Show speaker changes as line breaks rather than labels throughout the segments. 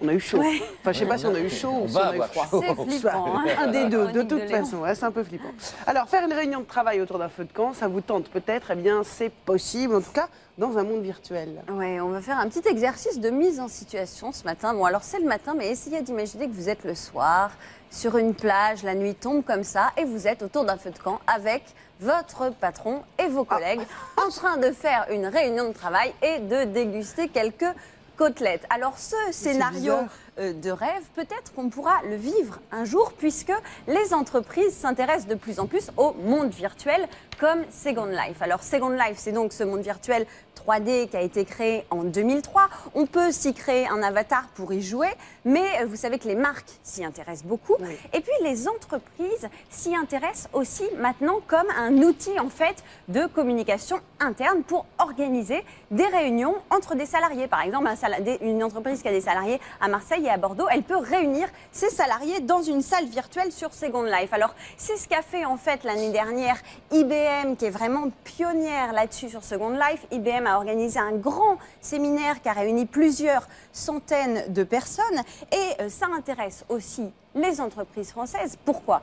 On a eu chaud.
Ouais.
Enfin, je sais pas si on a eu chaud ou si on a eu froid.
C'est flippant. Hein.
Un des deux, de
Chronique
toute
de Léon.
façon, ouais, c'est un peu flippant. Alors, faire une réunion de travail autour d'un feu de camp, ça vous tente peut-être? Eh bien, c'est possible, en tout cas, dans un monde virtuel.
Ouais, on va faire un petit exercice de mise en situation ce matin. Bon, alors c'est le matin, mais essayez d'imaginer que vous êtes le soir, sur une plage, la nuit tombe comme ça, et vous êtes autour d'un feu de camp avec votre patron et vos collègues en train de faire une réunion de travail et de déguster quelques côtelettes. Alors ce scénario de rêve, peut-être qu'on pourra le vivre un jour puisque les entreprises s'intéressent de plus en plus au monde virtuel comme Second Life. Alors Second Life, c'est donc ce monde virtuel 3D qui a été créé en 2003. On peut s'y créer un avatar pour y jouer, mais vous savez que les marques s'y intéressent beaucoup.
Oui.
Et puis les entreprises s'y intéressent aussi maintenant comme un outil en fait de communication interne pour organiser des réunions entre des salariés. Par exemple, une entreprise qui a des salariés à Marseille et à Bordeaux, elle peut réunir ses salariés dans une salle virtuelle sur Second Life. Alors c'est ce qu'a fait en fait l'année dernière IBM, qui est vraiment pionnière là-dessus sur Second Life. IBM a organisé un grand séminaire qui a réuni plusieurs centaines de personnes et ça intéresse aussi les entreprises françaises. Pourquoi?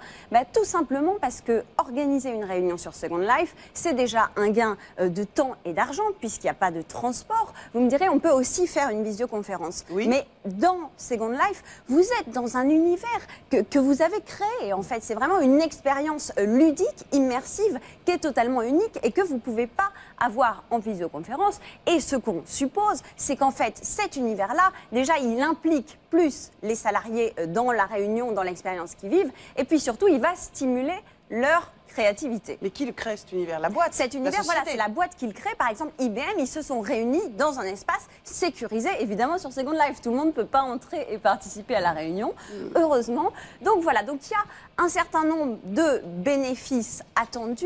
Tout simplement parce que organiser une réunion sur Second Life, c'est déjà un gain de temps et d'argent puisqu'il n'y a pas de transport. Vous me direz, on peut aussi faire une visioconférence.
Oui.
Mais dans Second Life, vous êtes dans un univers que vous avez créé. En fait, c'est vraiment une expérience ludique, immersive, qui est totalement unique et que vous ne pouvez pas avoir en visioconférence. Et ce qu'on suppose, c'est qu'en fait, cet univers-là, déjà, il implique plus les salariés dans la réunion, dans l'expérience qu'ils vivent, et puis surtout, il va stimuler leur créativité.
Mais qui le crée cet univers? La boîte?
Cet univers, voilà, c'est la boîte qu'il crée. Par exemple, IBM, ils se sont réunis dans un espace sécurisé, évidemment sur Second Life. Tout le monde ne peut pas entrer et participer à la réunion, heureusement. Donc voilà, donc il y a un certain nombre de bénéfices attendus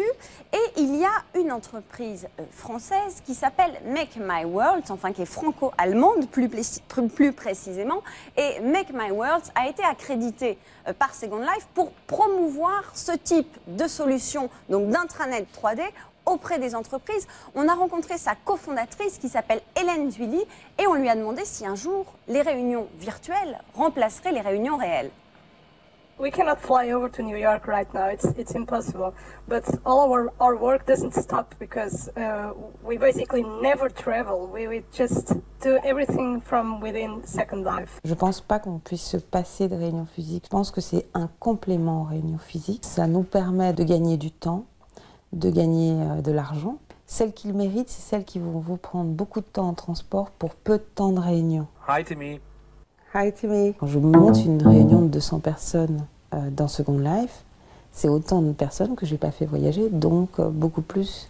et il y a une entreprise française qui s'appelle Make My World, enfin qui est franco-allemande plus précisément. Et Make My World a été accrédité par Second Life pour promouvoir ce type de solution, donc d'intranet 3D, auprès des entreprises. On a rencontré sa cofondatrice qui s'appelle Hélène Zuilly et on lui a demandé si un jour les réunions virtuelles remplaceraient les réunions réelles.
We cannot fly over to New York right now. It's impossible. But all our work doesn't stop because we basically never travel. We just do everything from within Second Life.
Je pense pas qu'on puisse se passer de réunions physiques. Je pense que c'est un complément aux réunions physiques. Ça nous permet de gagner du temps, de gagner de l'argent. Celles qui le méritent, c'est celles qui vont vous prendre beaucoup de temps en transport pour peu de temps de réunion.
Hi Timmy.
Hi Timmy. Quand je monte une réunion de 200 personnes dans Second Life, c'est autant de personnes que je n'ai pas fait voyager, donc beaucoup plus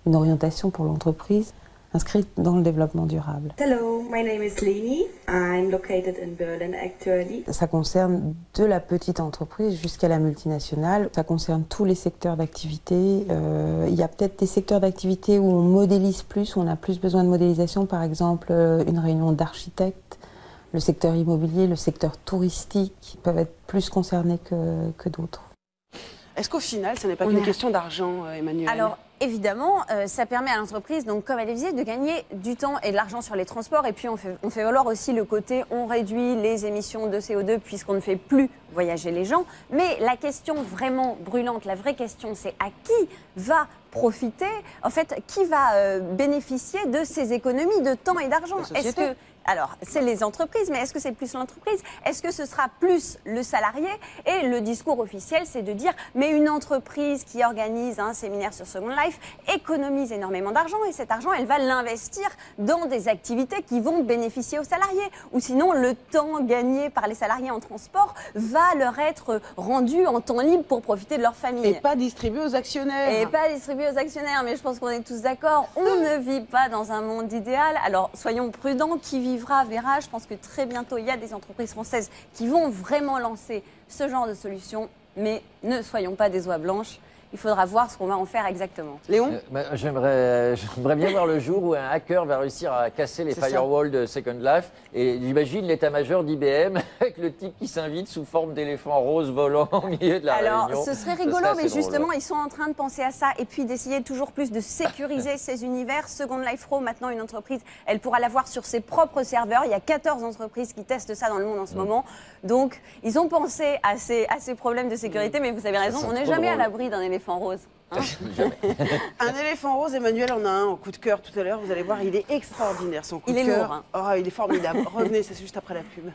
une orientation pour l'entreprise inscrite dans le développement durable.
Hello, my name is Leni. I'm located in Berlin actually.
Ça concerne de la petite entreprise jusqu'à la multinationale. Ça concerne tous les secteurs d'activité. Il y a peut-être des secteurs d'activité où on modélise plus, où on a plus besoin de modélisation. Par exemple, une réunion d'architectes, le secteur immobilier, le secteur touristique peuvent être plus concernés que d'autres.
Est-ce qu'au final, ce n'est pas qu'une question d'argent, Emmanuel?
Alors, évidemment, ça permet à l'entreprise, donc comme elle disait, de gagner du temps et de l'argent sur les transports. Et puis, on fait valoir aussi le côté, on réduit les émissions de CO2 puisqu'on ne fait plus voyager les gens. Mais la question vraiment brûlante, la vraie question, c'est à qui va profiter, en fait, qui va bénéficier de ces économies de temps et d'argent? Est-ce que alors, c'est les entreprises, mais est-ce que c'est plus l'entreprise? Est-ce que ce sera plus le salarié? Et le discours officiel, c'est de dire, mais une entreprise qui organise un séminaire sur Second Life économise énormément d'argent et cet argent, elle va l'investir dans des activités qui vont bénéficier aux salariés. Ou sinon, le temps gagné par les salariés en transport va leur être rendu en temps libre pour profiter de leur famille.
Et pas distribué aux actionnaires.
Et pas distribué aux actionnaires, mais je pense qu'on est tous d'accord. On ne vit pas dans un monde idéal. Alors, soyons prudents. Qui vivra verra. Je pense que très bientôt, il y a des entreprises françaises qui vont vraiment lancer ce genre de solution. Mais ne soyons pas des oies blanches. il faudra voir ce qu'on va en faire exactement.
Léon?
J'aimerais bien voir le jour où un hacker va réussir à casser les
C'est ça.
firewalls de Second Life. Et j'imagine l'état-major d'IBM avec le type qui s'invite sous forme d'éléphant rose volant au milieu de la
Alors,
réunion.
ce serait
Ça
rigolo,
serait
mais
assez drôle,
justement,
ouais.
ils sont en train de penser à ça et puis d'essayer toujours plus de sécuriser ces univers. Second Life Pro, maintenant, une entreprise, elle pourra l'avoir sur ses propres serveurs. Il y a 14 entreprises qui testent ça dans le monde en ce moment. Donc, ils ont pensé à ces problèmes de sécurité, mais vous avez raison,
sent
on n'est
trop
jamais à
drôle.
l'abri d'un éléphant rose. Hein.
Un éléphant rose, Emmanuel en a un en coup de cœur tout à l'heure. Vous allez voir, il est extraordinaire son coup
Il
de
est
cœur.
lourd, hein.
Oh, il est formidable. Revenez, c'est juste après la pub.